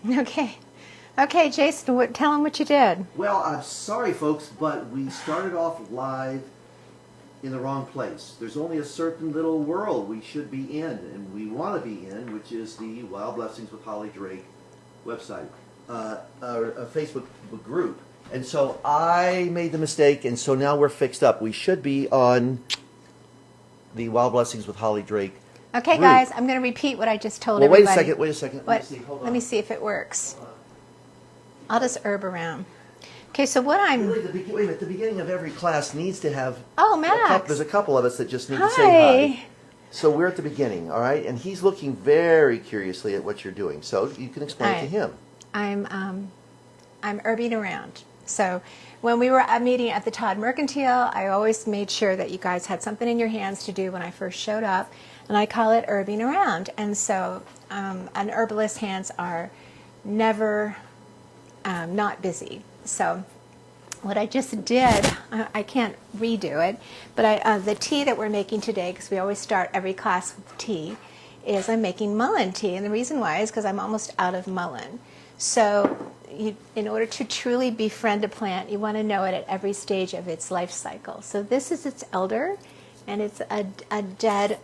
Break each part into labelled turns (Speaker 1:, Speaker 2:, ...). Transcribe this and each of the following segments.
Speaker 1: Okay. Okay, Jason, tell them what you did.
Speaker 2: Well, I'm sorry, folks, but we started off live in the wrong place. There's only a certain little world we should be in, and we want to be in, which is the Wild Blessings with Holly Drake website, a Facebook group. And so I made the mistake, and so now we're fixed up. We should be on the Wild Blessings with Holly Drake.
Speaker 1: Okay,
Speaker 2: group.
Speaker 1: guys, I'm going to repeat what I just told
Speaker 2: Well,
Speaker 1: everybody.
Speaker 2: wait a second.
Speaker 1: What?
Speaker 2: Let me see. Hold on.
Speaker 1: Let me see if it works. I'll just herb around. Okay, so what I'm...
Speaker 2: Really, wait a minute. The beginning of every class needs to have...
Speaker 1: Oh, Max.
Speaker 2: There's a couple of us that just need to say hi. So we're at the beginning, all right? And he's looking very curiously at what you're doing. So you can explain to him.
Speaker 1: I'm herbing around. So when we were at a meeting at the Todd Mercantile, I always made sure that you guys had something in your hands to do when I first showed up, and I call it herbing around. And so an herbalist's hands are never not busy. So what I just did, I can't redo it, but the tea that we're making today, because we always start every class with tea, is I'm making mullein tea. And the reason why is because I'm almost out of mullein. So in order to truly befriend a plant, you want to know it at every stage of its life cycle. So this is its elder, and it's a dead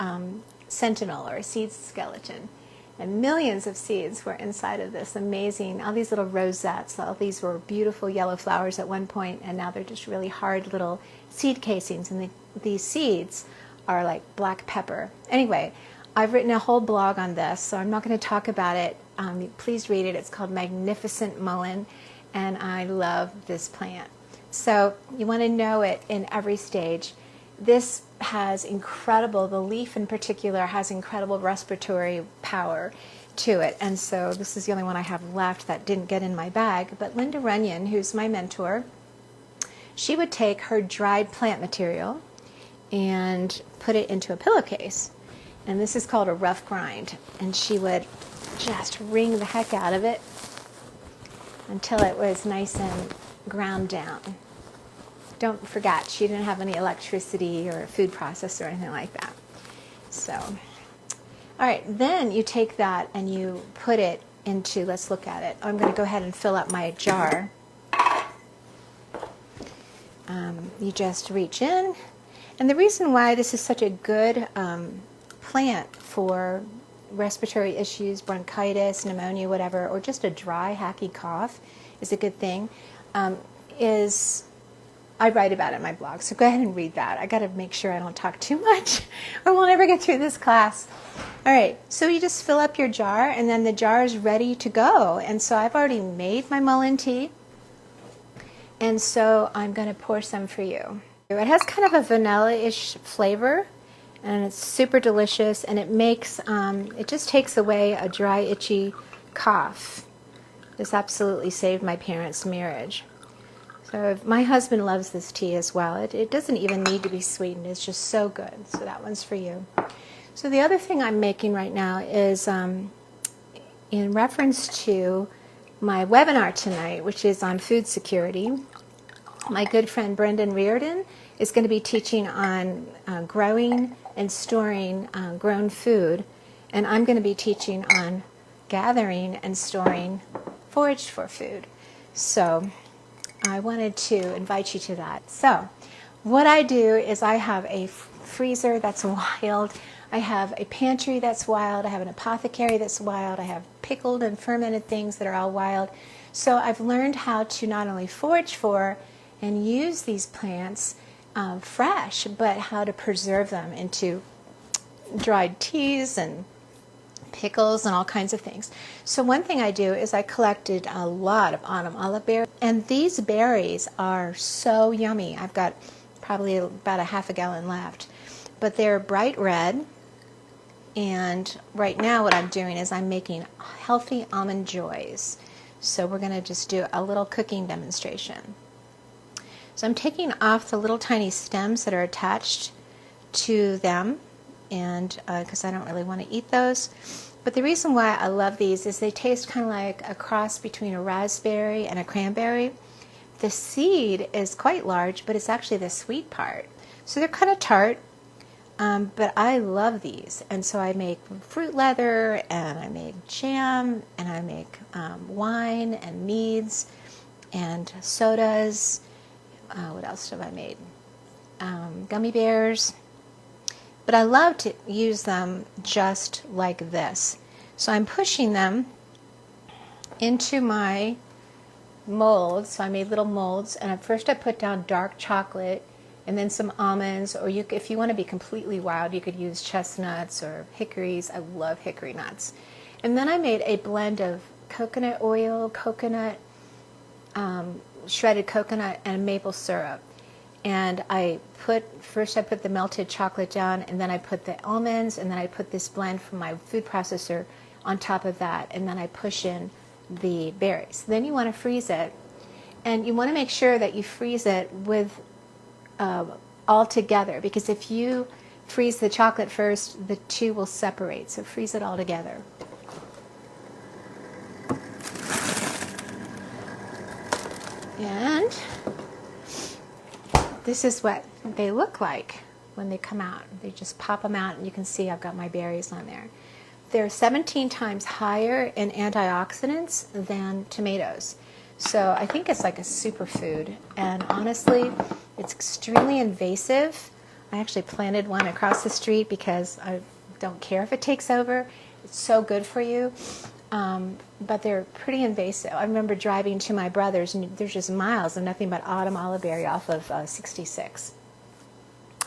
Speaker 1: sentinel or a seed skeleton. And millions of seeds were inside of this amazing, all these little rosettes. All these were beautiful yellow flowers at one point, and now they're just really hard little seed casings. And these seeds are like black pepper. Anyway, I've written a whole blog on this, so I'm not going to talk about it. Please read it. It's called Magnificent Mullein, and I love this plant. So you want to know it in every stage. This has incredible, the leaf in particular has incredible respiratory power to it. And so this is the only one I have left that didn't get in my bag. But Linda Runyon, who's my mentor, she would take her dried plant material and put it into a pillowcase. And this is called a rough grind. And she would just wring the heck out of it until it was nice and ground down. Don't forget, she didn't have any electricity or food processor or anything like that. So, all right, then you take that and you put it into, let's look at it. I'm going to go ahead and fill up my jar. You just reach in. And the reason why this is such a good plant for respiratory issues, bronchitis, pneumonia, whatever, or just a dry, hacky cough is a good thing, is I write about it in my blog. So go ahead and read that. I got to make sure I don't talk too much or we'll never get through this class. All right, so you just fill up your jar, and then the jar is ready to go. And so I've already made my mullein tea, and so I'm going to pour some for you. It has kind of a vanilla-ish flavor, and it's super delicious, and it makes, it just takes away a dry, itchy cough. This absolutely saved my parents' marriage. So my husband loves this tea as well. It doesn't even need to be sweetened. It's just so good. So that one's for you. So the other thing I'm making right now is in reference to my webinar tonight, which is on food security. My good friend Brendan Reardon is going to be teaching on growing and storing grown food. And I'm going to be teaching on gathering and storing foraged for food. So I wanted to invite you to that. So what I do is I have a freezer that's wild. I have a pantry that's wild. I have an apothecary that's wild. I have pickled and fermented things that are all wild. So I've learned how to not only forage for and use these plants fresh, but how to preserve them into dried teas and pickles and all kinds of things. So one thing I do is I collected a lot of autumn olive berries, and these berries are so yummy. I've got probably about a half a gallon left, but they're bright red. And right now what I'm doing is I'm making healthy almond joys. So we're going to just do a little cooking demonstration. So I'm taking off the little tiny stems that are attached to them, and because I don't really want to eat those. But the reason why I love these is they taste kind of like a cross between a raspberry and a cranberry. The seed is quite large, but it's actually the sweet part. So they're kind of tart. But I love these, and so I make fruit leather, and I make jam, and I make wine and meads and sodas. What else have I made? Gummy bears. But I love to use them just like this. So I'm pushing them into my molds. So I made little molds, and at first I put down dark chocolate and then some almonds, or if you want to be completely wild, you could use chestnuts or hickories. I love hickory nuts. And then I made a blend of coconut oil, shredded coconut, and maple syrup. And first I put the melted chocolate down, and then I put the almonds, and then I put this blend from my food processor on top of that, and then I push in the berries. Then you want to freeze it, and you want to make sure that you freeze it with all together, because if you freeze the chocolate first, the two will separate. So freeze it all together. And this is what they look like when they come out. They just pop them out, and you can see I've got my berries on there. They're 17 times higher in antioxidants than tomatoes. So I think it's like a superfood. And honestly, it's extremely invasive. I actually planted one across the street because I don't care if it takes over. It's so good for you. But they're pretty invasive. I remember driving to my brother's, and there's just miles of nothing but autumn olive berry off of 66.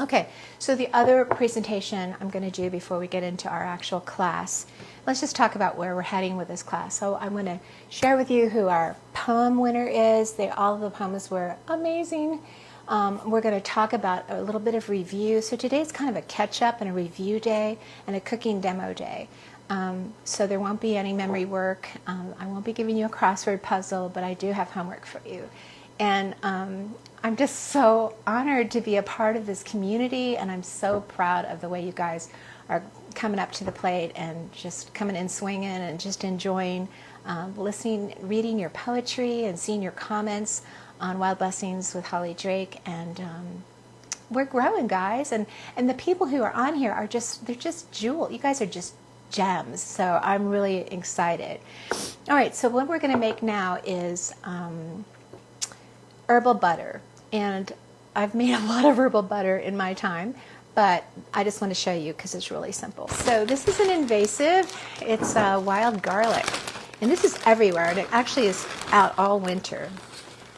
Speaker 1: Okay, so the other presentation I'm going to do before we get into our actual class, let's just talk about where we're heading with this class. So I'm going to share with you who our poem winner is. All of the poems were amazing. We're going to talk about a little bit of review. So today's kind of a catch-up and a review day and a cooking demo day. So there won't be any memory work. I won't be giving you a crossword puzzle, but I do have homework for you. And I'm just so honored to be a part of this community, and I'm so proud of the way you guys are coming up to the plate and just coming in swinging and just enjoying listening, reading your poetry and seeing your comments on Wild Blessings with Holly Drake. And we're growing, guys. And the people who are on here are they're just jewels. You guys are just gems. So I'm really excited. All right, so what we're going to make now is herbal butter. And I've made a lot of herbal butter in my time, but I just want to show you because it's really simple. So this is an invasive. It's wild garlic. And this is everywhere, and it actually is out all winter.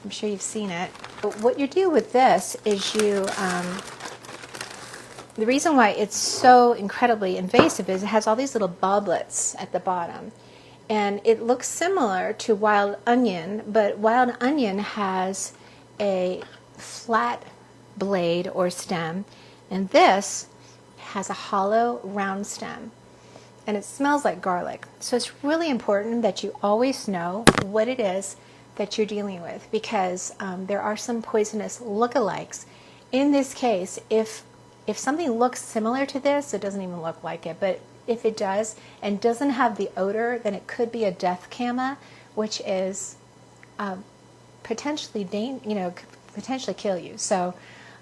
Speaker 1: I'm sure you've seen it. But what you do with this is the reason why it's so incredibly invasive is it has all these little bulblets at the bottom. And it looks similar to wild onion, but wild onion has a flat blade or stem, and this has a hollow round stem, and it smells like garlic. So it's really important that you always know what it is that you're dealing with, because there are some poisonous lookalikes. In this case, if something looks similar to this, it doesn't even look like it, but if it does and doesn't have the odor, then it could be a death cama, which is potentially potentially kill you. So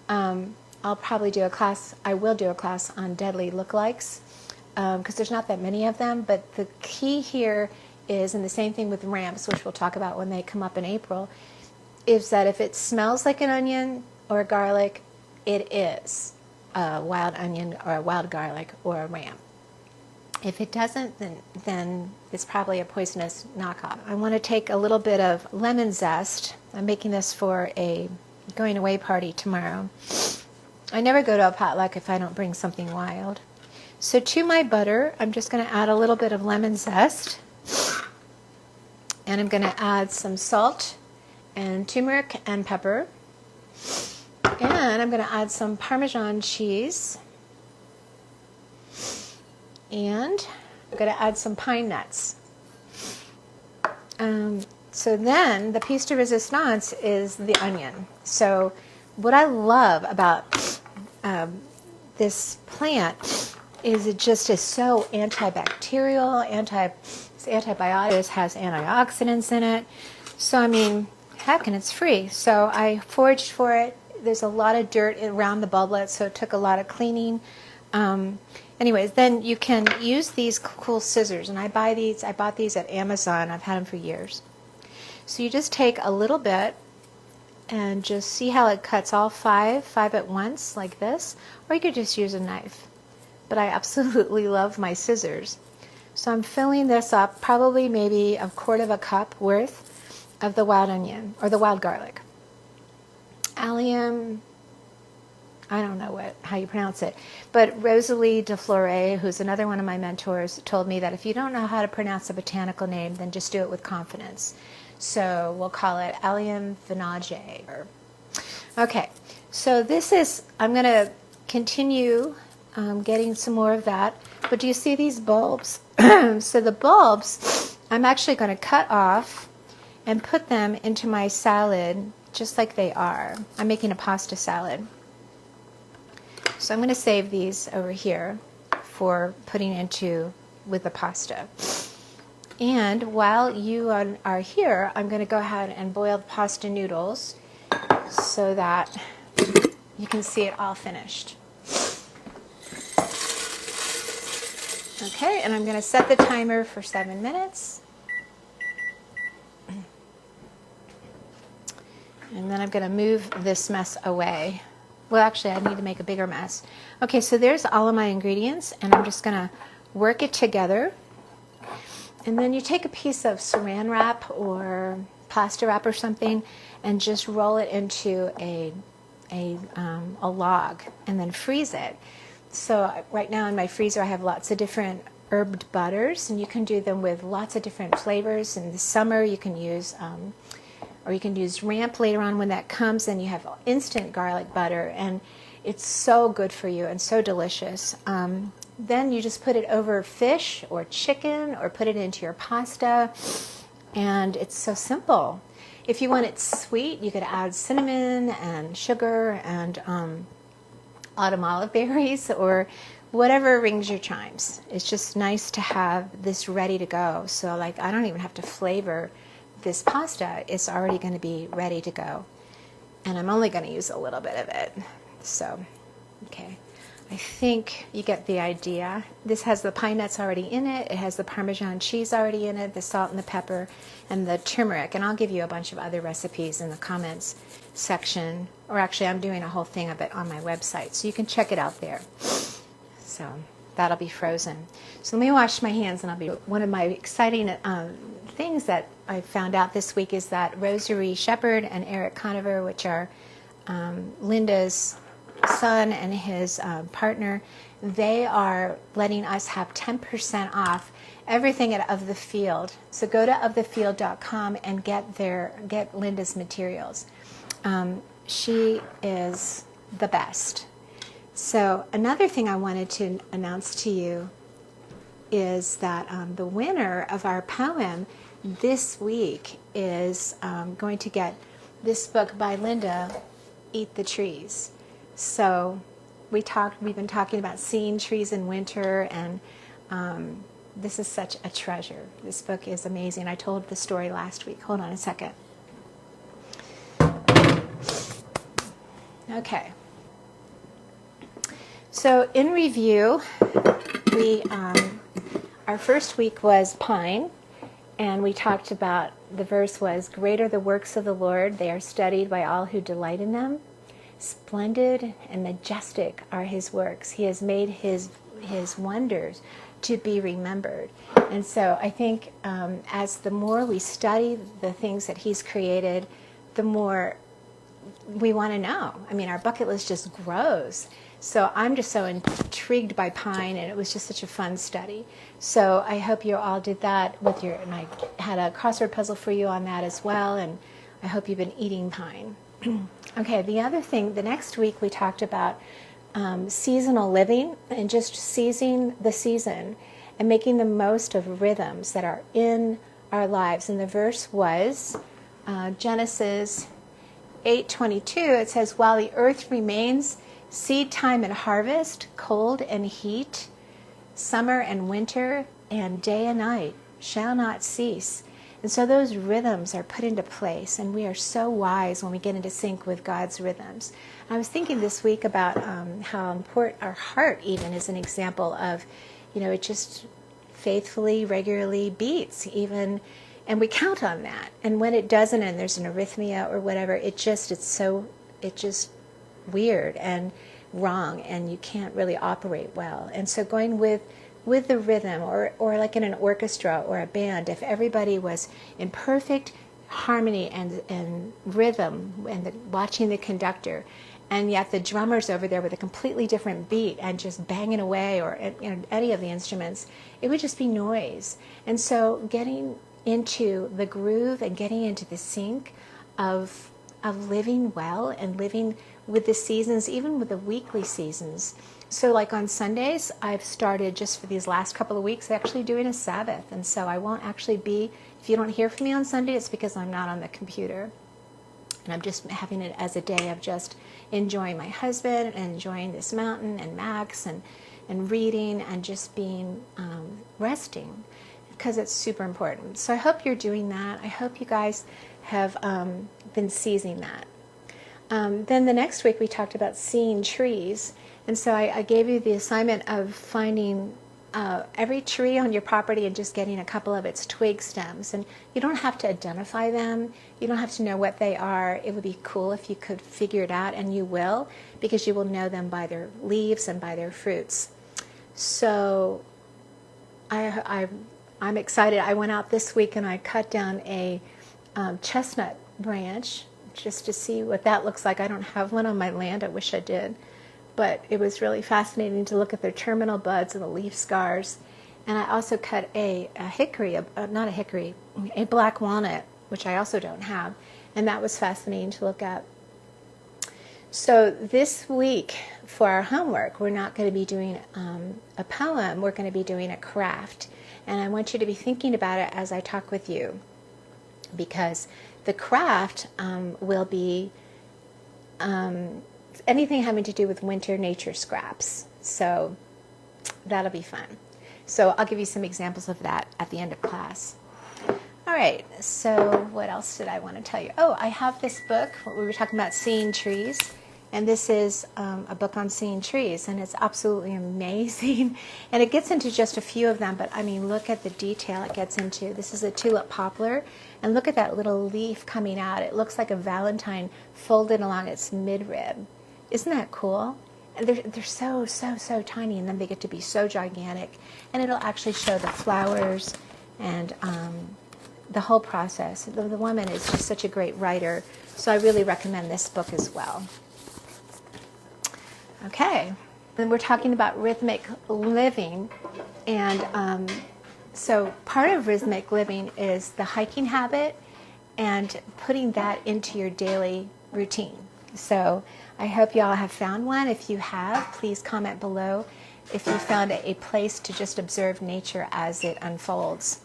Speaker 1: I'll probably do a class. I will do a class on deadly lookalikes because there's not that many of them. But the key here is, and the same thing with ramps, which we'll talk about when they come up in April, is that if it smells like an onion or a garlic, it is a wild onion or a wild garlic or a ramp. If it doesn't, then it's probably a poisonous knockoff. I want to take a little bit of lemon zest. I'm making this for a going away party tomorrow. I never go to a potluck if I don't bring something wild. So to my butter, I'm just going to add a little bit of lemon zest. And I'm going to add some salt and turmeric and pepper. And I'm going to add some Parmesan cheese. And I'm going to add some pine nuts. So then the piece de resistance is the onion. So what I love about this plant is it just is so antibacterial, it's antibiotics, has antioxidants in it. So I mean, heck, and it's free. So I foraged for it. There's a lot of dirt around the bulblet, so it took a lot of cleaning. Anyways, then you can use these cool scissors, and I bought these at Amazon. I've had them for years. So you just take a little bit and just see how it cuts all five at once like this, or you could just use a knife. But I absolutely love my scissors. So I'm filling this up, probably maybe a quarter of a cup worth of the wild onion or the wild garlic. Allium, I don't know how you pronounce it, but Rosalie de Flore, who's another one of my mentors, told me that if you don't know how to pronounce a botanical name, then just do it with confidence. So we'll call it Allium vinage. Okay, so I'm going to continue getting some more of that. But do you see these bulbs? So the bulbs, I'm actually going to cut off and put them into my salad just like they are. I'm making a pasta salad. So I'm going to save these over here for putting with the pasta. And while you are here, I'm going to go ahead and boil the pasta noodles so that you can see it all finished. Okay, and I'm going to set the timer for 7 minutes. And then I'm going to move this mess away. Well, actually, I need to make a bigger mess. Okay, so there's all of my ingredients, and I'm just going to work it together. And then you take a piece of saran wrap or pasta wrap or something and just roll it into a log and then freeze it. So right now in my freezer I have lots of different herbed butters, and you can do them with lots of different flavors. In the summer you can use or you can use ramp later on when that comes, and you have instant garlic butter, and it's so good for you and so delicious. Then you just put it over fish or chicken or put it into your pasta, and it's so simple. If you want it sweet, you could add cinnamon and sugar and autumn olive berries or whatever rings your chimes. It's just nice to have this ready to go. So like I don't even have to flavor this pasta. It's already going to be ready to go. And I'm only going to use a little bit of it. So, okay. I think you get the idea. This has the pine nuts already in it. It has the Parmesan cheese already in it, the salt and the pepper, and the turmeric. And I'll give you a bunch of other recipes in the comments section. Or actually, I'm doing a whole thing of it on my website, so you can check it out there. So that'll be frozen. So let me wash my hands, and I'll be. One of my exciting things that I found out this week is that Rosary Shepherd and Eric Conover, which are Linda's son and his partner, they are letting us have 10% off everything at Of the Field. So go to ofthefield.com and get Linda's materials. She is the best. So another thing I wanted to announce to you is that the winner of our poem this week is going to get this book by Linda, Eat the Trees. So we've been talking about seeing trees in winter, and this is such a treasure. This book is amazing. I told the story last week. Hold on a second. Okay. So in review, our first week was pine, and we talked about, the verse was, "Great are the works of the Lord, they are studied by all who delight in them. Splendid and majestic are his works. He has made his wonders to be remembered." And so I think as the more we study the things that he's created, the more we want to know. I mean, our bucket list just grows. So I'm just so intrigued by pine, and it was just such a fun study. So I hope you all did that with and I had a crossword puzzle for you on that as well, and I hope you've been eating pine. Okay, the other thing, the next week we talked about seasonal living and just seizing the season and making the most of rhythms that are in our lives. And the verse was Genesis 8:22. It says, "While the earth remains, seed time and harvest, cold and heat, summer and winter, and day and night shall not cease. And so those rhythms are put into place, and we are so wise when we get into sync with God's rhythms. I was thinking this week about how important our heart even is an example of, it just faithfully, regularly beats even, and we count on that. And when it doesn't, and there's an arrhythmia or whatever, it's just weird and wrong, and you can't really operate well. And so going with the rhythm, or like in an orchestra or a band, if everybody was in perfect harmony and rhythm, and watching the conductor, and yet the drummer's over there with a completely different beat and just banging away, or any of the instruments, it would just be noise. And so getting into the groove and getting into the sync of living well and living with the seasons, even with the weekly seasons. So like on Sundays, I've started just for these last couple of weeks actually doing a Sabbath. And so I won't actually be, if you don't hear from me on Sunday, it's because I'm not on the computer. And I'm just having it as a day of just enjoying my husband and enjoying this mountain and Max and reading and just being resting, because it's super important. So I hope you're doing that. I hope you guys have been seizing that. Then the next week we talked about seeing trees. And so I gave you the assignment of finding every tree on your property and just getting a couple of its twig stems. And you don't have to identify them. You don't have to know what they are. It would be cool if you could figure it out, and you will, because you will know them by their leaves and by their fruits. So I'm excited. I went out this week and I cut down a chestnut branch just to see what that looks like. I don't have one on my land. I wish I did. But it was really fascinating to look at their terminal buds and the leaf scars. And I also cut a hickory, not a hickory, a black walnut, which I also don't have. And that was fascinating to look at. So this week for our homework, we're not going to be doing a poem. We're going to be doing a craft. And I want you to be thinking about it as I talk with you, because the craft will be anything having to do with winter nature scraps. So that'll be fun. So I'll give you some examples of that at the end of class. All right, so what else did I want to tell you? Oh, I have this book. We were talking about seeing trees. And this is a book on seeing trees, and it's absolutely amazing. And it gets into just a few of them, but I mean, look at the detail it gets into. This is a tulip poplar, and look at that little leaf coming out. It looks like a valentine folded along its midrib. Isn't that cool? And they're so tiny, and then they get to be so gigantic. And it'll actually show the flowers and the whole process. The woman is just such a great writer, so I really recommend this book as well. Okay, then we're talking about rhythmic living, and so part of rhythmic living is the hiking habit and putting that into your daily routine. So I hope you all have found one. If you have, please comment below if you found a place to just observe nature as it unfolds.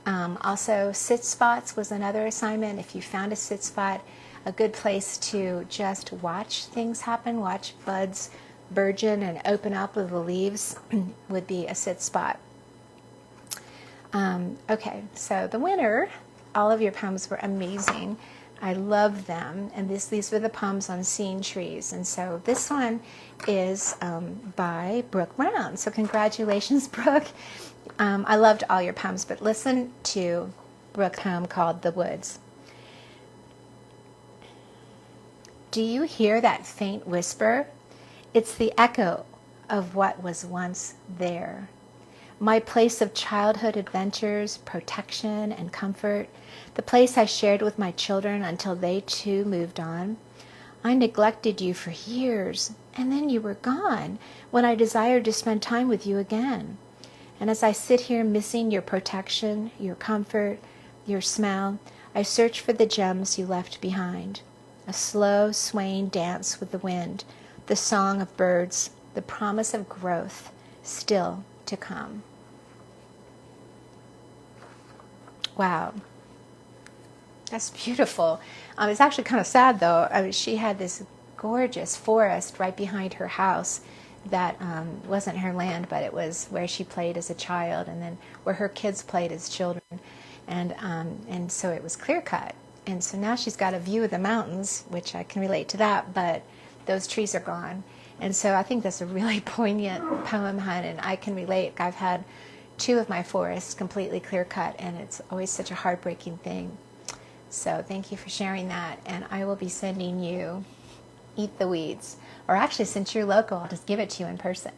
Speaker 1: Also, sit spots was another assignment. If you found a sit spot, a good place to just watch things happen, watch buds burgeon and open up with the leaves would be a sit spot. Okay, so the winner, all of your poems were amazing. I love them, and these were the poems on seeing trees. And so this one is by Brooke Brown. So congratulations, Brooke. I loved all your poems, but listen to Brooke's poem called The Woods. Do you hear that faint whisper? It's the echo of what was once there. My place of childhood adventures, protection, and comfort, the place I shared with my children until they too moved on. I neglected you for years, and then you were gone when I desired to spend time with you again. And as I sit here missing your protection, your comfort, your smell, I search for the gems you left behind. A slow, swaying dance with the wind, the song of birds, the promise of growth still to come. Wow. That's beautiful. It's actually kind of sad, though. I mean, she had this gorgeous forest right behind her house that wasn't her land, but it was where she played as a child, and then where her kids played as children. and so it was clear cut. And so now she's got a view of the mountains, which I can relate to that, but those trees are gone. And so I think that's a really poignant poem, Hun, and I can relate. I've had 2 of my forests completely clear cut, and it's always such a heartbreaking thing. So thank you for sharing that, and I will be sending you Eat the Weeds. Or actually, since you're local, I'll just give it to you in person.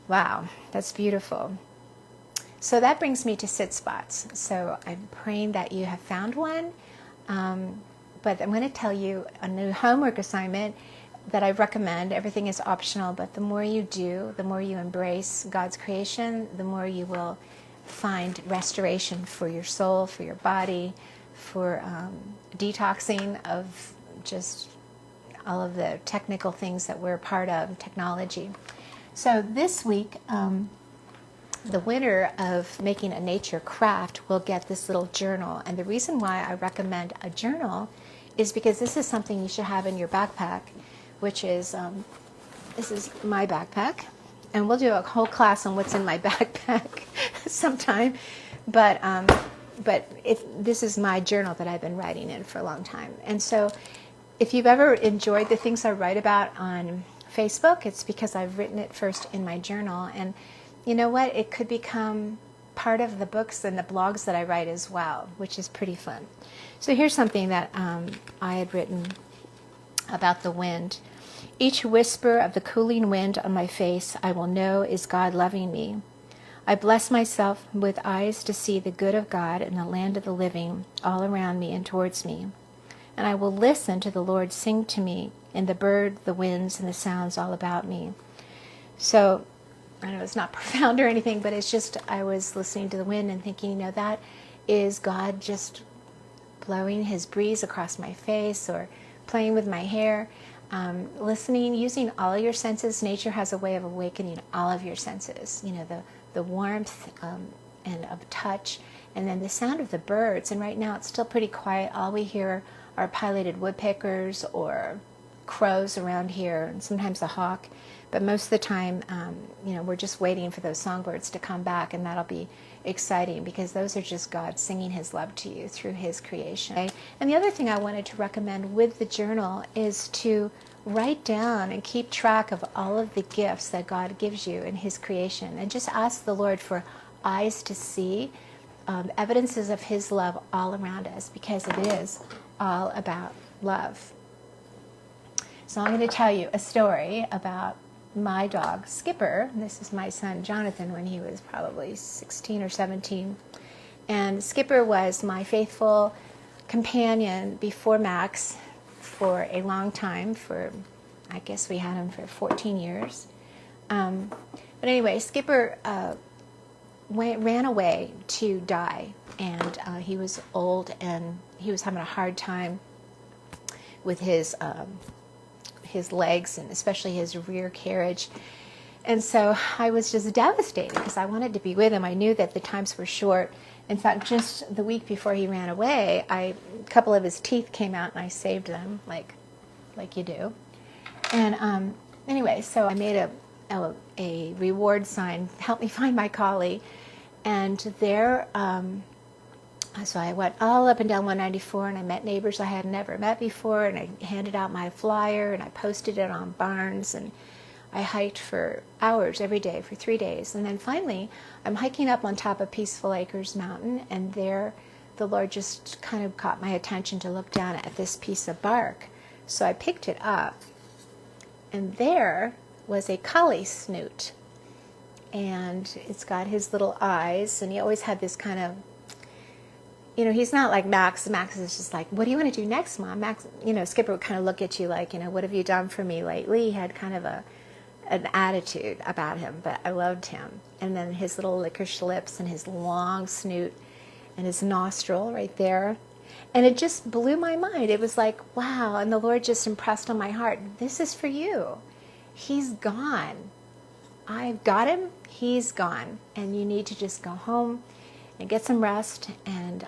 Speaker 1: Wow, that's beautiful. So that brings me to sit spots. So I'm praying that you have found one. But I'm going to tell you a new homework assignment that I recommend. Everything is optional, but the more you do, the more you embrace God's creation, the more you will find restoration for your soul, for your body, for detoxing of just all of the technical things that we're a part of, technology. So this week, the winner of making a nature craft will get this little journal. And the reason why I recommend a journal is because this is something you should have in your backpack, which is, this is my backpack. And we'll do a whole class on what's in my backpack sometime. But this is my journal that I've been writing in for a long time. And so if you've ever enjoyed the things I write about on Facebook, it's because I've written it first in my journal. And you know what? It could become part of the books and the blogs that I write as well, which is pretty fun. So here's something that I had written about the wind. Each whisper of the cooling wind on my face I will know is God loving me. I bless myself with eyes to see the good of God in the land of the living all around me and towards me. And I will listen to the Lord sing to me in the bird, the winds, and the sounds all about me. So I know it's not profound or anything, but it's just I was listening to the wind and thinking, that is God just blowing his breeze across my face or playing with my hair. Listening, using all your senses. Nature has a way of awakening all of your senses. The warmth and of touch, and then the sound of the birds. And right now it's still pretty quiet. All we hear are pileated woodpeckers or crows around here, and sometimes a hawk. But most of the time, we're just waiting for those songbirds to come back, and that'll be exciting because those are just God singing his love to you through his creation. Okay? And the other thing I wanted to recommend with the journal is to write down and keep track of all of the gifts that God gives you in his creation, and just ask the Lord for eyes to see evidences of his love all around us, because it is all about love. So I'm going to tell you a story about my dog, Skipper. This is my son, Jonathan, when he was probably 16 or 17. And Skipper was my faithful companion before Max for a long time. I guess we had him for 14 years. But anyway, Skipper ran away to die. And he was old, and he was having a hard time with his legs, and especially his rear carriage. And so I was just devastated because I wanted to be with him. I knew that the times were short. In fact, just the week before he ran away, a couple of his teeth came out, and I saved them, like you do. And anyway, so I made a reward sign, help me find my collie. And there, so I went all up and down 194, and I met neighbors I had never met before, and I handed out my flyer, and I posted it on barns, and I hiked for hours every day for 3 days. And then finally, I'm hiking up on top of Peaceful Acres Mountain, and there the Lord just kind of caught my attention to look down at this piece of bark. So I picked it up, and there was a collie snoot. And it's got his little eyes, and he always had this kind of, he's not like Max. Max is just like, what do you want to do next, Mom? Max, Skipper would kind of look at you like, what have you done for me lately? He had kind of an attitude about him, but I loved him. And then his little licorice lips and his long snoot and his nostril right there. And it just blew my mind. It was like, wow. And the Lord just impressed on my heart, this is for you. He's gone. I've got him. He's gone. And you need to just go home and get some rest and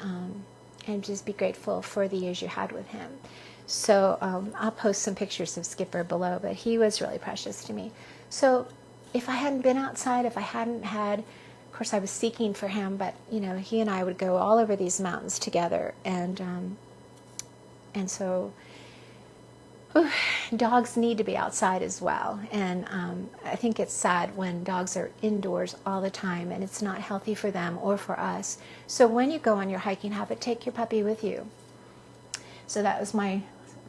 Speaker 1: just be grateful for the years you had with him. So I'll post some pictures of Skipper below, but he was really precious to me. So if I hadn't been outside, if I hadn't had course, I was seeking for him, but he and I would go all over these mountains together, and so dogs need to be outside as well. And I think it's sad when dogs are indoors all the time, and it's not healthy for them or for us. So when you go on your hiking habit, take your puppy with you. So that was my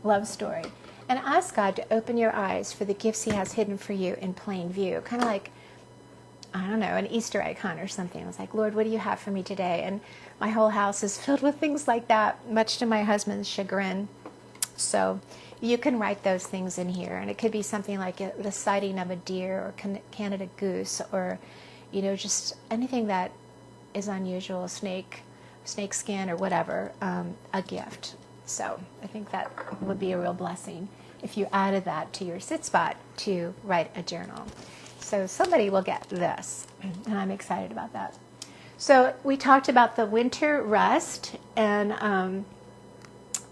Speaker 1: love story. And ask God to open your eyes for the gifts He has hidden for you in plain view. Kind of like, I don't know, an Easter egg hunt or something. I was like, Lord, what do you have for me today? And my whole house is filled with things like that, much to my husband's chagrin. So you can write those things in here. And it could be something like the sighting of a deer or Canada goose, or, just anything that is unusual, snake skin or whatever, a gift. So I think that would be a real blessing if you added that to your sit spot to write a journal. So somebody will get this, and I'm excited about that. So we talked about the winter rest and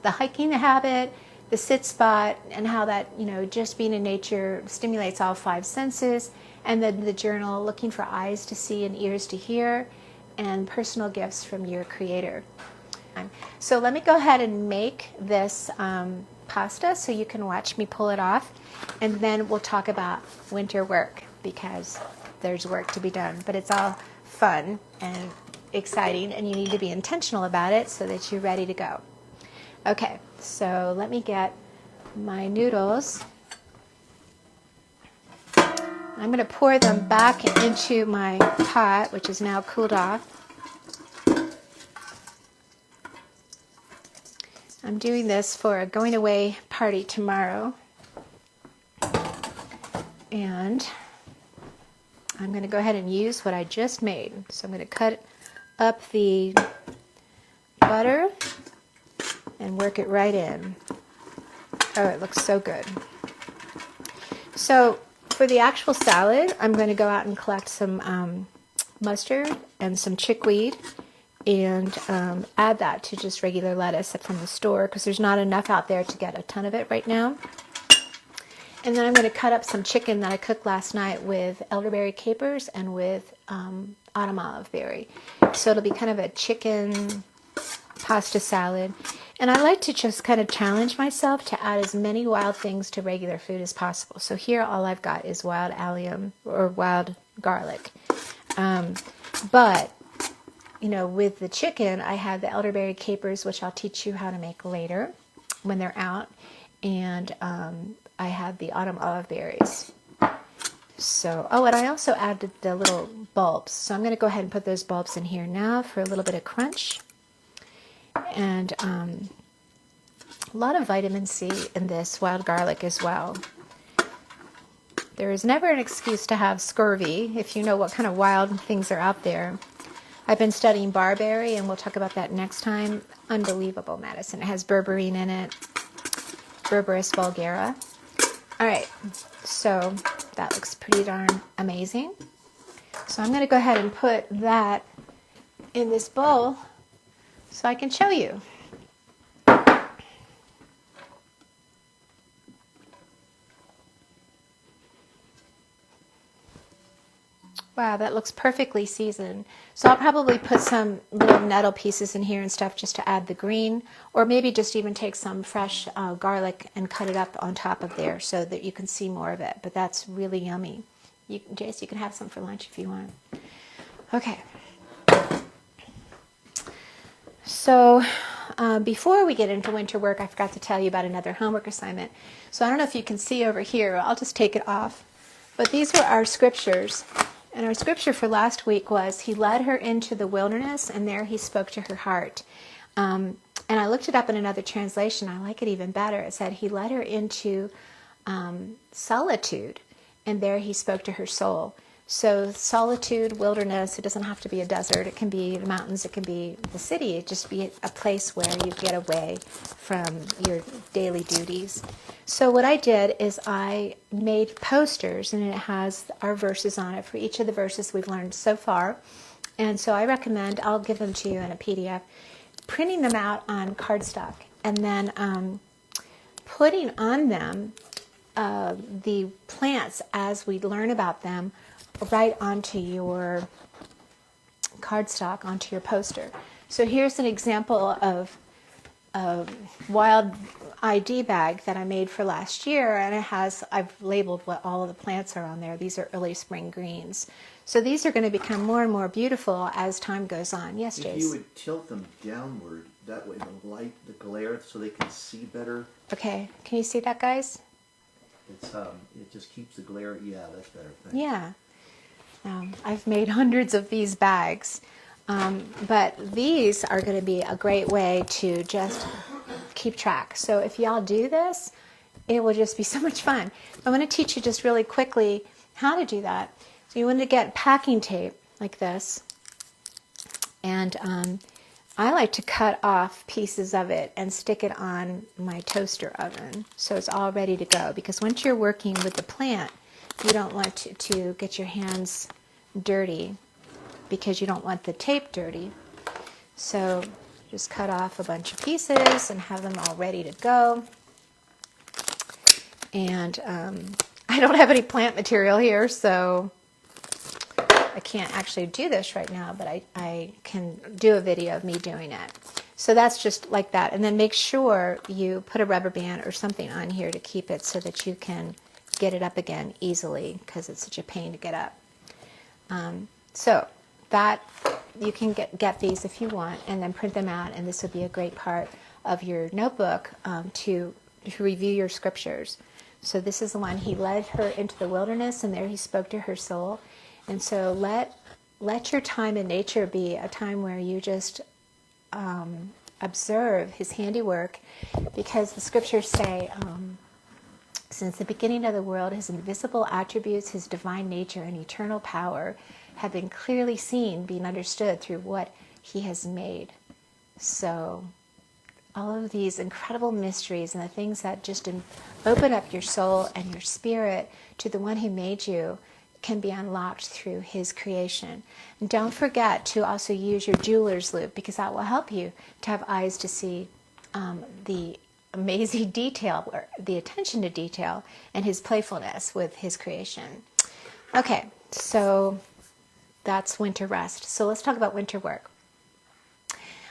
Speaker 1: the hiking habit, the sit spot, and how that, just being in nature stimulates all five senses, and then the journal, looking for eyes to see and ears to hear, and personal gifts from your Creator. So let me go ahead and make this pasta so you can watch me pull it off, and then we'll talk about winter work, because there's work to be done, but it's all fun and exciting, and you need to be intentional about it so that you're ready to go. Okay, so let me get my noodles. I'm going to pour them back into my pot, which is now cooled off. I'm doing this for a going away party tomorrow, and I'm going to go ahead and use what I just made. So I'm going to cut up the butter and work it right in. Oh, it looks so good. So for the actual salad, I'm going to go out and collect some mustard and some chickweed, and add that to just regular lettuce from the store, because there's not enough out there to get a ton of it right now. And then I'm going to cut up some chicken that I cooked last night with elderberry capers and with autumn olive berry. So it'll be kind of a chicken pasta salad. And I like to just kind of challenge myself to add as many wild things to regular food as possible. So here all I've got is wild allium or wild garlic. But with the chicken, I have the elderberry capers, which I'll teach you how to make later when they're out. And I have the autumn olive berries. So, and I also added the little bulbs. So I'm going to go ahead and put those bulbs in here now for a little bit of crunch. And a lot of vitamin C in this wild garlic as well. There is never an excuse to have scurvy if you know what kind of wild things are out there. I've been studying barberry, and we'll talk about that next time. Unbelievable medicine. It has berberine in it, Berberis vulgara. All right, so that looks pretty darn amazing. So I'm going to go ahead and put that in this bowl so I can show you. Wow, that looks perfectly seasoned. So I'll probably put some little nettle pieces in here and stuff just to add the green, or maybe just even take some fresh garlic and cut it up on top of there so that you can see more of it. But that's really yummy. Jace, you can have some for lunch if you want. Okay. So before we get into winter work, I forgot to tell you about another homework assignment. So I don't know if you can see over here. I'll just take it off. But these were our scriptures. And our scripture for last week was, He led her into the wilderness, and there He spoke to her heart. And I looked it up in another translation. I like it even better. It said, He led her into solitude, and there He spoke to her soul. So solitude, wilderness, it doesn't have to be a desert. It can be the mountains. It can be the city. It just be a place where you get away from your daily duties. So what I did is I made posters, and it has our verses on it for each of the verses we've learned so far. And so I recommend, I'll give them to you in a PDF, printing them out on cardstock, and then putting on them the plants as we learn about them right onto your cardstock onto your poster. So here's an example of a wild ID bag that I made for last year, and I've labeled what all of the plants are on there. These are early spring greens. So these are going to become more and more beautiful as time goes on. Yes, Jace?
Speaker 2: If you would tilt them downward, that way the light, the glare, so they can see better.
Speaker 1: Okay, can you see that, guys?
Speaker 2: It just keeps the glare. Yeah, that's better. Thanks.
Speaker 1: Yeah. I've made hundreds of these bags, but these are going to be a great way to just keep track. So if y'all do this, it will just be so much fun. I'm going to teach you just really quickly how to do that. So you want to get packing tape like this, and I like to cut off pieces of it and stick it on my toaster oven so it's all ready to go, because once you're working with the plant, you don't want to get your hands dirty because you don't want the tape dirty. So just cut off a bunch of pieces and have them all ready to go. And I don't have any plant material here, so I can't actually do this right now, but I can do a video of me doing it. So that's just like that. And then make sure you put a rubber band or something on here to keep it so that you can get it up again easily, because it's such a pain to get up. So that you can get these if you want, and then print them out, and this would be a great part of your notebook to review your scriptures. So this is the one, he led her into the wilderness, and there he spoke to her soul. And so let your time in nature be a time where you just observe his handiwork, because the scriptures say, since the beginning of the world, his invisible attributes, his divine nature, and eternal power have been clearly seen, being understood through what he has made. So all of these incredible mysteries and the things that just open up your soul and your spirit to the one who made you can be unlocked through his creation. And don't forget to also use your jeweler's loupe, because that will help you to have eyes to see the amazing detail, or the attention to detail, and his playfulness with his creation. Okay, so that's winter rest. So let's talk about winter work.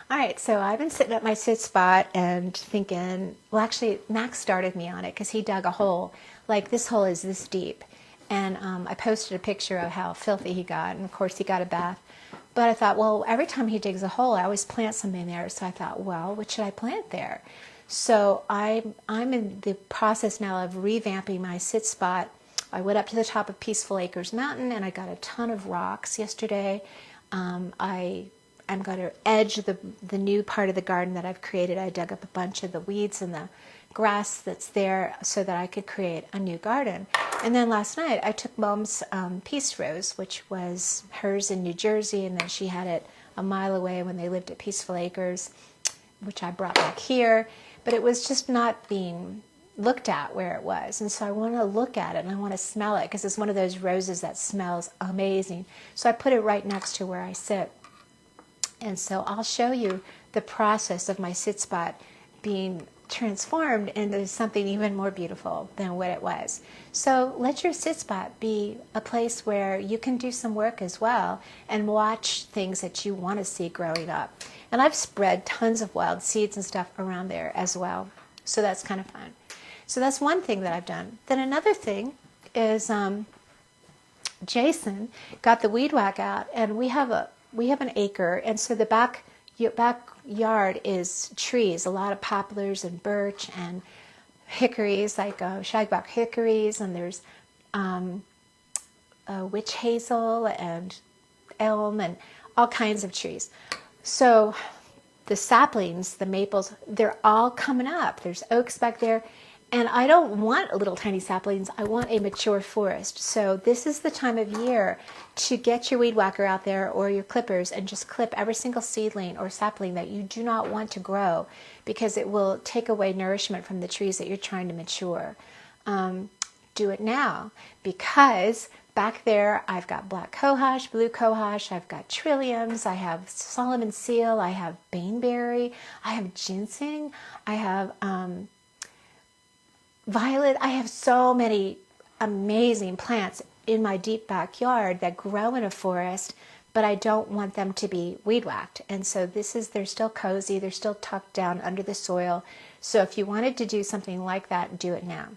Speaker 1: All right, so I've been sitting at my sit spot and thinking, well, actually, Max started me on it because he dug a hole. Like, this hole is this deep. And I posted a picture of how filthy he got, and of course he got a bath. But I thought, well, every time he digs a hole, I always plant something there. So I thought, well, what should I plant there? So I'm in the process now of revamping my sit spot. I went up to the top of Peaceful Acres Mountain, and I got a ton of rocks yesterday. I'm going to edge the new part of the garden that I've created. I dug up a bunch of the weeds and the grass that's there so that I could create a new garden. And then last night I took Mom's Peace Rose, which was hers in New Jersey, and then she had it a mile away when they lived at Peaceful Acres, which I brought back here. But it was just not being looked at where it was. And so I want to look at it and I want to smell it, because it's one of those roses that smells amazing. So I put it right next to where I sit. And so I'll show you the process of my sit spot being transformed into something even more beautiful than what it was. So let your sit spot be a place where you can do some work as well and watch things that you want to see growing up. And I've spread tons of wild seeds and stuff around there as well. So that's kind of fun. So that's one thing that I've done. Then another thing is Jason got the weed whack out, and we have an acre, and so the backyard is trees, a lot of poplars and birch and hickories, like shagbark hickories, and there's witch hazel and elm and all kinds of trees. So the saplings, the maples, they're all coming up. There's oaks back there. And I don't want little tiny saplings. I want a mature forest. So this is the time of year to get your weed whacker out there or your clippers and just clip every single seedling or sapling that you do not want to grow, because it will take away nourishment from the trees that you're trying to mature. Do it now, because back there I've got black cohosh, blue cohosh, I've got trilliums, I have Solomon seal, I have baneberry, I have ginseng, I have violet. I have so many amazing plants in my deep backyard that grow in a forest, but I don't want them to be weed whacked. And so they're still cozy, they're still tucked down under the soil. So if you wanted to do something like that, do it now.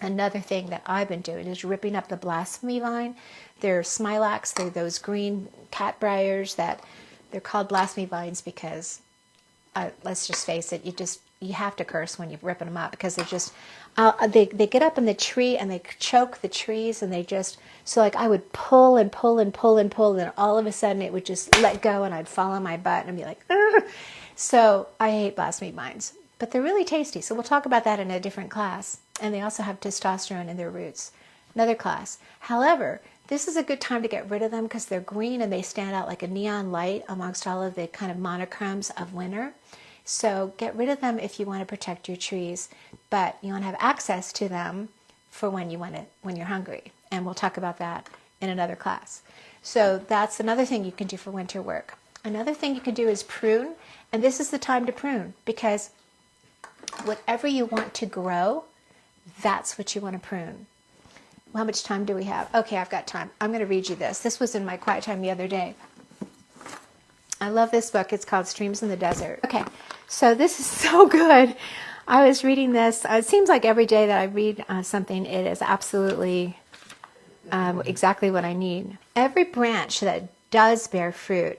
Speaker 1: Another thing that I've been doing is ripping up the blasphemy vine. They're smilax, they're those green cat briars that they're called blasphemy vines because, let's just face it, you have to curse when you're ripping them up because they get up in the tree and they choke the trees and so like I would pull and pull and pull and pull and then all of a sudden it would just let go and I'd fall on my butt and be like, ugh. So I hate blasphemy vines, but they're really tasty. So we'll talk about that in a different class. And they also have testosterone in their roots. Another class. However, this is a good time to get rid of them because they're green and they stand out like a neon light amongst all of the kind of monochromes of winter. So get rid of them if you want to protect your trees, but you want to have access to them for when you're hungry. And we'll talk about that in another class. So that's another thing you can do for winter work. Another thing you can do is prune, and this is the time to prune because whatever you want to grow, that's what you want to prune. Well, how much time do we have? Okay, I've got time. I'm going to read you this. This was in my quiet time the other day. I love this book. It's called Streams in the Desert. Okay, so this is so good. I was reading this. It seems like every day that I read something, it is absolutely exactly what I need. Every branch that does bear fruit,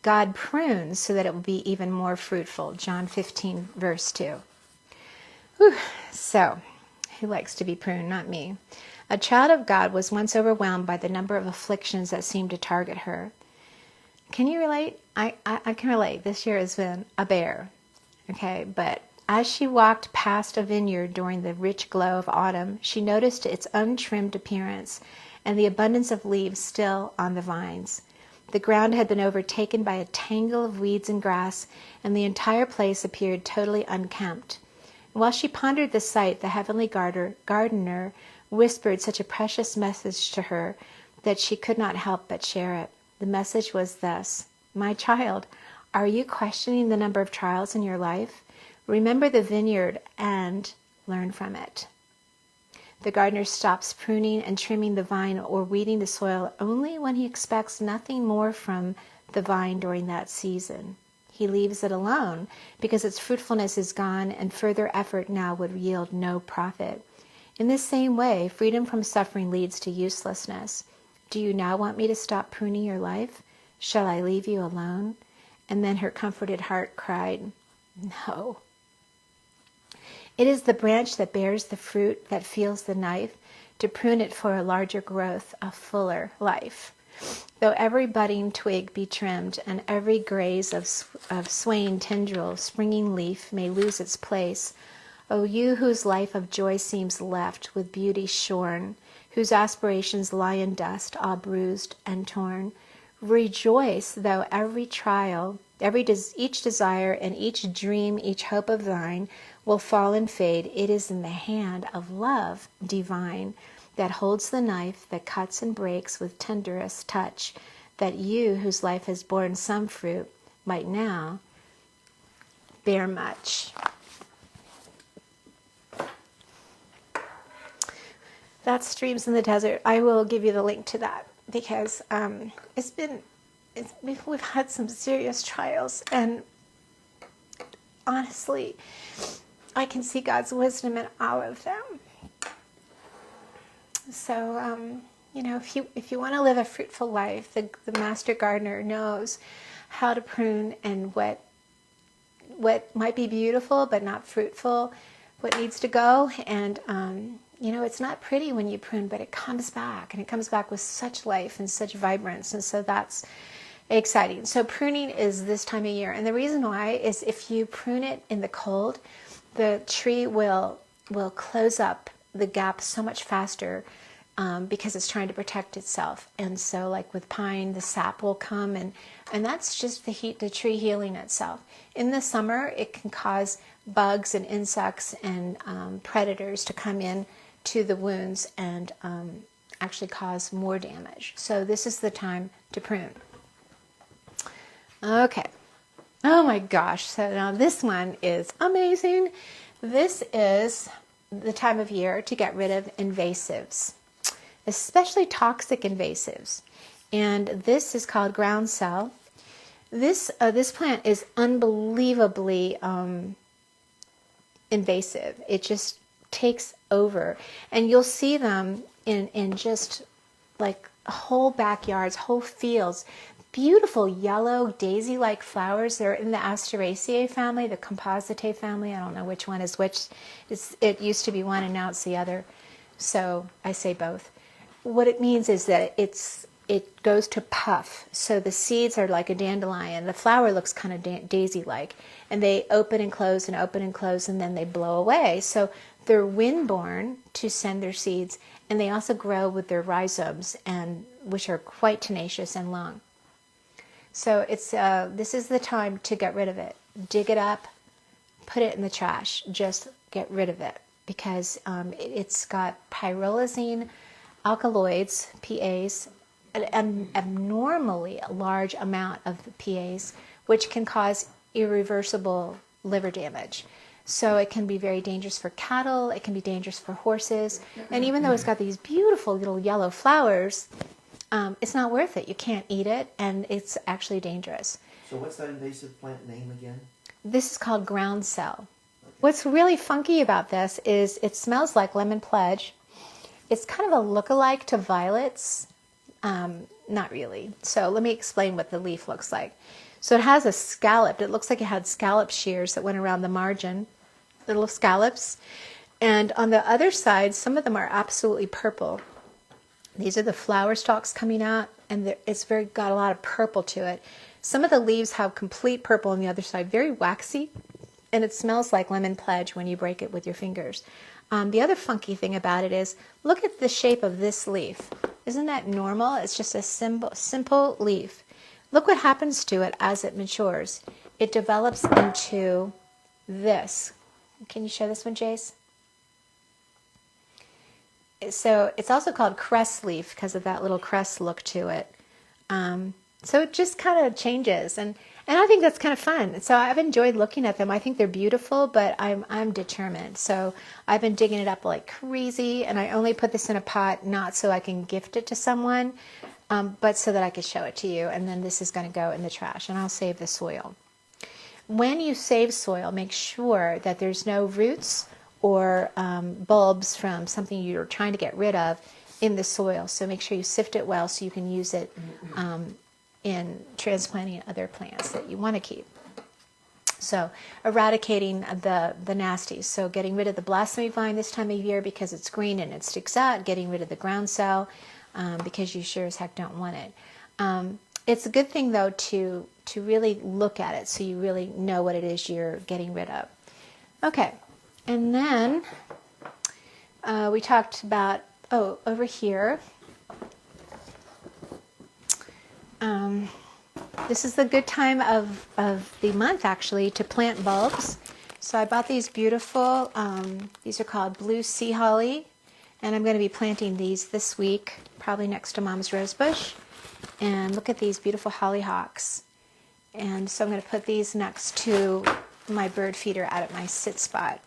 Speaker 1: God prunes so that it will be even more fruitful. John 15, verse 2. Whew. So, who likes to be pruned? Not me. A child of God was once overwhelmed by the number of afflictions that seemed to target her. Can you relate? I can relate. This year has been a bear. Okay, but as she walked past a vineyard during the rich glow of autumn, she noticed its untrimmed appearance and the abundance of leaves still on the vines. The ground had been overtaken by a tangle of weeds and grass, and the entire place appeared totally unkempt. While she pondered the sight, the heavenly gardener whispered such a precious message to her that she could not help but share it. The message was thus: "My child, are you questioning the number of trials in your life? Remember the vineyard and learn from it." The gardener stops pruning and trimming the vine or weeding the soil only when he expects nothing more from the vine during that season. He leaves it alone because its fruitfulness is gone and further effort now would yield no profit. In the same way, freedom from suffering leads to uselessness. Do you now want me to stop pruning your life? Shall I leave you alone? And then her comforted heart cried, "No." It is the branch that bears the fruit that feels the knife to prune it for a larger growth, a fuller life. Though every budding twig be trimmed, and every graze of swaying tendril, springing leaf may lose its place, O you whose life of joy seems left with beauty shorn, whose aspirations lie in dust, all bruised and torn, rejoice though every trial, each desire and each dream, each hope of thine will fall and fade. It is in the hand of love divine that holds the knife that cuts and breaks with tenderest touch, that you, whose life has borne some fruit, might now bear much. That's Streams in the Desert. I will give you the link to that because we've had some serious trials, and honestly, I can see God's wisdom in all of them. So, if you want to live a fruitful life, the master gardener knows how to prune and what might be beautiful but not fruitful, what needs to go. And, it's not pretty when you prune, but it comes back, and it comes back with such life and such vibrance. And so that's exciting. So pruning is this time of year. And the reason why is if you prune it in the cold, the tree will close up the gap so much faster because it's trying to protect itself. And so like with pine, the sap will come, and that's just the tree healing itself. In the summer, it can cause bugs and insects and predators to come in to the wounds and actually cause more damage. So this is the time to prune. Okay. Oh my gosh. So now this one is amazing. This is the time of year to get rid of invasives, especially toxic invasives. And this is called groundsel. This plant is unbelievably invasive. It just takes over, and you'll see them in just like whole backyards, whole fields. Beautiful yellow daisy-like flowers. They're in the Asteraceae family, the Compositae family. I don't know which one is which. It used to be one and now it's the other. So I say both. What it means is that it goes to puff. So the seeds are like a dandelion. The flower looks kind of daisy-like. And they open and close and open and close, and then they blow away. So they're wind-borne to send their seeds, and they also grow with their rhizomes, which are quite tenacious and long. So this is the time to get rid of it. Dig it up, put it in the trash. Just get rid of it, because it's got pyrrolizine alkaloids, PAs, an abnormally large amount of PAs, which can cause irreversible liver damage. So it can be very dangerous for cattle, it can be dangerous for horses, and even though it's got these beautiful little yellow flowers, it's not worth it. You can't eat it, and it's actually dangerous.
Speaker 2: So what's that invasive plant name again?
Speaker 1: This is called groundsel. Okay. What's really funky about this is it smells like lemon pledge. It's kind of a look-alike to violets. Not really. So let me explain what the leaf looks like. So it has a scallop. It looks like it had scallop shears that went around the margin, little scallops. And on the other side, some of them are absolutely purple. These are the flower stalks coming out, and it's got a lot of purple to it. Some of the leaves have complete purple on the other side, very waxy, and it smells like lemon pledge when you break it with your fingers. The other funky thing about it is, look at the shape of this leaf. Isn't that normal? It's just a simple leaf. Look what happens to it as it matures. It develops into this. Can you show this one, Jace? So it's also called cress leaf because of that little cress look to it. So it just kind of changes, and I think that's kind of fun. So I've enjoyed looking at them. I think they're beautiful, but I'm determined. So I've been digging it up like crazy, and I only put this in a pot not so I can gift it to someone, but so that I could show it to you. And then this is going to go in the trash, and I'll save the soil. When you save soil, make sure that there's no roots or bulbs from something you're trying to get rid of in the soil. So make sure you sift it well so you can use it in transplanting other plants that you want to keep. So eradicating the nasties. So getting rid of the blossoming vine this time of year because it's green and it sticks out. Getting rid of the groundsel because you sure as heck don't want it. It's a good thing though to really look at it so you really know what it is you're getting rid of. Okay, and then we talked about, over here, this is the good time of the month actually to plant bulbs. So I bought these beautiful, these are called blue sea holly, and I'm going to be planting these this week, probably next to Mom's rose bush. And look at these beautiful hollyhocks. And so I'm going to put these next to my bird feeder out at my sit spot.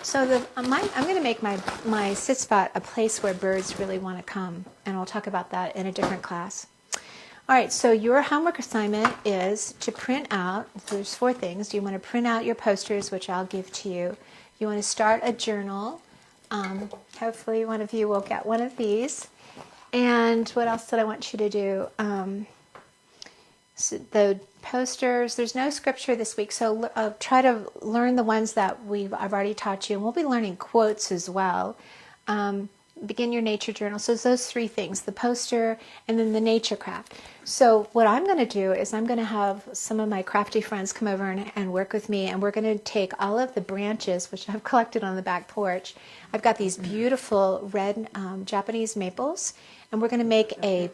Speaker 1: So I'm going to make my sit spot a place where birds really want to come, and I'll talk about that in a different class. All right, so your homework assignment is to print out, there's 4 things. You want to print out your posters, which I'll give to you. You want to start a journal. Hopefully one of you will get one of these. And what else did I want you to do? So the posters, there's no scripture this week, so try to learn the ones that I've already taught you. And we'll be learning quotes as well. Begin your nature journal. So it's those 3 things, the poster and then the nature craft. So what I'm going to do is I'm going to have some of my crafty friends come over and work with me, and we're going to take all of the branches, which I've collected on the back porch. I've got these beautiful red Japanese maples, and we're going to make a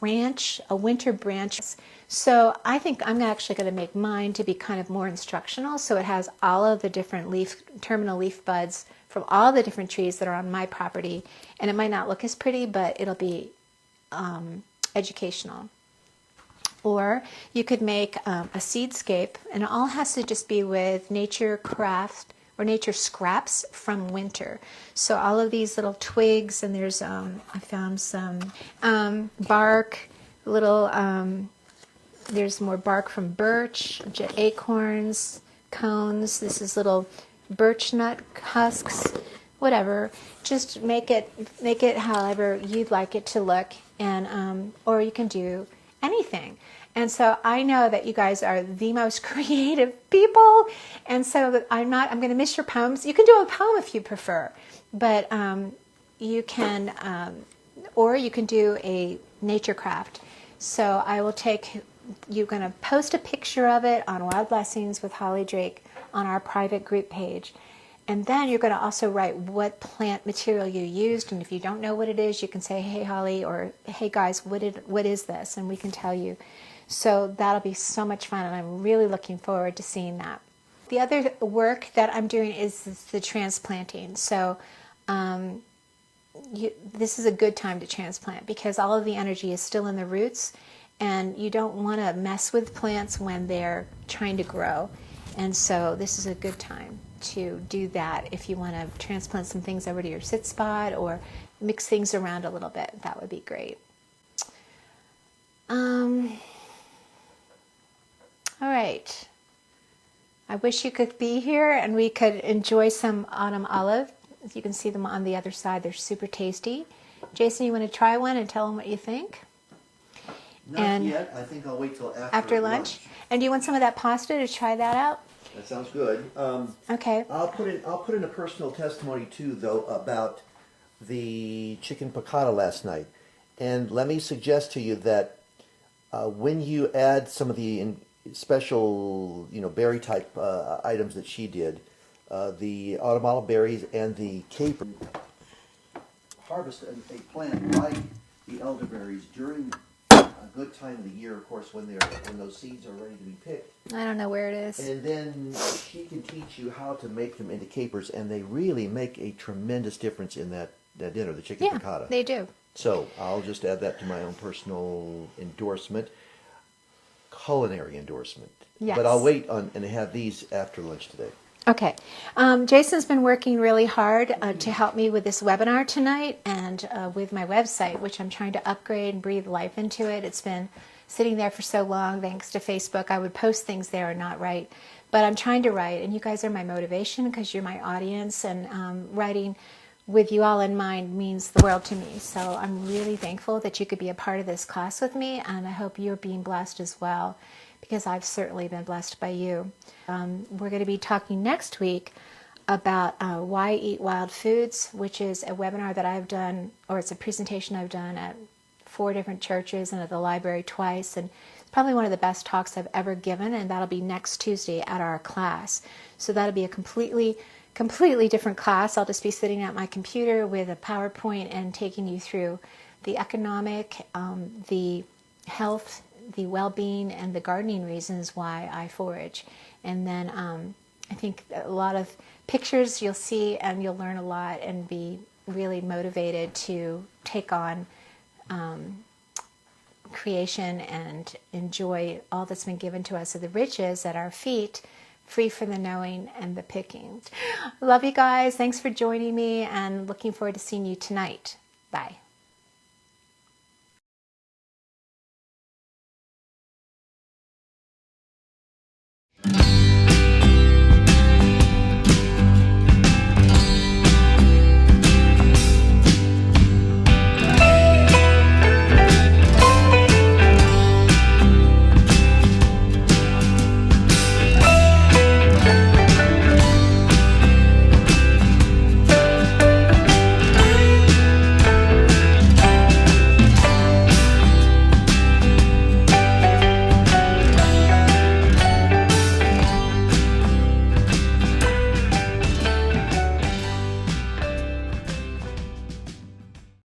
Speaker 1: branch, a winter branch. So I think I'm actually going to make mine to be kind of more instructional, so it has all of the different terminal leaf buds from all the different trees that are on my property, and it might not look as pretty, but it'll be educational. Or you could make a seedscape, and it all has to just be with nature craft or nature scraps from winter. So all of these little twigs, and there's I found some bark, little, there's more bark from birch, acorns, cones. This is little birch nut husks, whatever. Just make it however you'd like it to look, and or you can do anything. And so I know that you guys are the most creative people, and so I'm going to miss your poems. You can do a poem if you prefer, but you can, or you can do a nature craft. So I will you're going to post a picture of it on Wild Blessings with Holly Drake on our private group page. And then you're going to also write what plant material you used. And if you don't know what it is, you can say, hey, Holly, or hey, guys, what is this? And we can tell you. So that'll be so much fun, and I'm really looking forward to seeing that. The other work that I'm doing is the transplanting. So this is a good time to transplant because all of the energy is still in the roots, and you don't want to mess with plants when they're trying to grow. And so this is a good time to do that if you want to transplant some things over to your sit spot or mix things around a little bit. That would be great. All right. I wish you could be here and we could enjoy some autumn olive. As you can see them on the other side, they're super tasty. Jason, you want to try one and tell them what you think?
Speaker 2: Not yet. I think I'll wait till
Speaker 1: after lunch. And do you want some of that pasta to try that out?
Speaker 2: That sounds good.
Speaker 1: Okay.
Speaker 2: I'll put in a personal testimony too, though, about the chicken piccata last night. And let me suggest to you that when you add some of the special, berry type items that she did, the autumn olive berries and the caper, harvest a plant like the elderberries during a good time of the year, of course, when those seeds are ready to be picked.
Speaker 1: I don't know where it is.
Speaker 2: And then she can teach you how to make them into capers, and they really make a tremendous difference in that dinner, the chicken piccata.
Speaker 1: Yeah, they do.
Speaker 2: So I'll just add that to my own personal endorsement, culinary endorsement.
Speaker 1: Yes.
Speaker 2: But I'll wait and have these after lunch today.
Speaker 1: Okay. Jason's been working really hard to help me with this webinar tonight and with my website, which I'm trying to upgrade and breathe life into it. It's been sitting there for so long, thanks to Facebook. I would post things there and not write. But I'm trying to write, and you guys are my motivation because you're my audience, and writing with you all in mind means the world to me. So I'm really thankful that you could be a part of this class with me, and I hope you're being blessed as well, because I've certainly been blessed by you. We're going to be talking next week about why eat wild foods, which is a webinar that I've done, or it's a presentation I've done at 4 different churches and at the library twice, and it's probably one of the best talks I've ever given, and that'll be next Tuesday at our class. So that'll be a completely different class. I'll just be sitting at my computer with a PowerPoint and taking you through the economic, the health, the well-being, and the gardening reasons why I forage. And then I think a lot of pictures you'll see, and you'll learn a lot and be really motivated to take on creation and enjoy all that's been given to us of the riches at our feet, free from the knowing and the picking. Love you guys. Thanks for joining me, and looking forward to seeing you tonight. Bye.